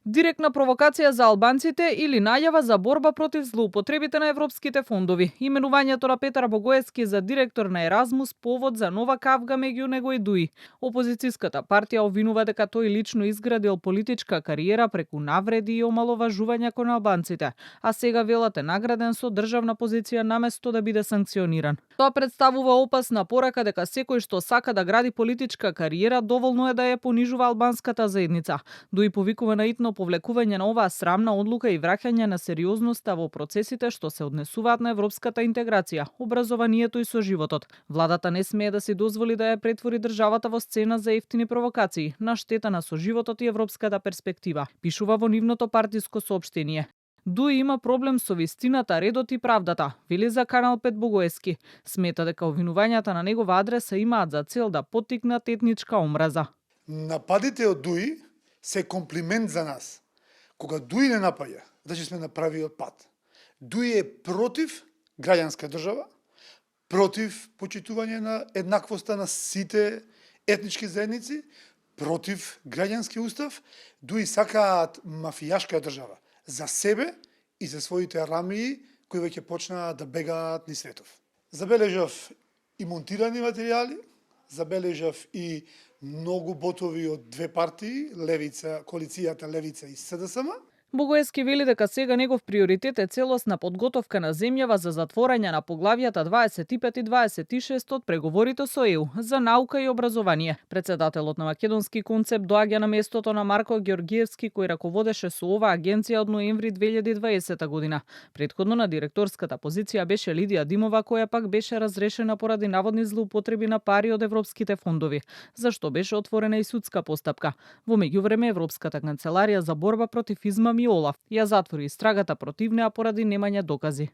Директна провокација за албанците или најава за борба против злоупотребите на европските фондови. Именувањето на Петар Богоевски за директор на Еразмус повод за нова кавга меѓу него и Дуи. Опозицијската партија обвинува дека тој лично изградил политичка кариера преку навреди и омаловажувања кон албанците, а сега велат е награден со државна позиција наместо да биде санкциониран. Тоа представува опасна порака дека секој што сака да гради политичка кариера доволно е да ја понижува албанската заедница. Дуи повикува на итно повлекување на оваа срамна одлука и враќање на сериозноста во процесите што се однесуваат на европската интеграција, образованието и соживотот. Владата не смее да си дозволи да ја претвори државата во сцена за ефтини провокации, на штета на соживотот и европската перспектива, пишува во нивното партиско соопштение. Дуи има проблем со вистината, редот и правдата, вели за Канал 5 Богоевски. Смета дека обвинувањата на негова адреса имаат за цел да поттикнат етничка омраза. Нападите од Дуи се комплимент за нас. Кога Дуи не напаѓа, значи сме на правиот пат. Дуи е против граѓанска држава, против почитување на еднаквоста на сите етнички заедници, против граѓански устав. Дуи сакаат мафијашка држава за себе и за своите рамии кои веќе почнаа да бегаат низ светов. Забележав и монтирани материјали, забележав и многу ботови од две партии, Левица, коалицијата Левица и СДСМ. Богоевски вели дека сега негов приоритет е целосна подготовка на земјава за затворање на поглавјата 25 и 26 од преговорите со ЕУ за наука и образование. Председателот на Македонски концепт доаѓа на местото на Марко Ѓоргиевски, кој раководеше со оваа агенција од ноември 2020 година. Претходно на директорската позиција беше Лидија Димова, која пак беше разрешена поради наводни злоупотреби на пари од европските фондови, за што беше отворена и судска постапка. Во меѓувреме Европската канцеларија за борба против измами ОЛАФ ја затвори истрагата против неа поради немање докази.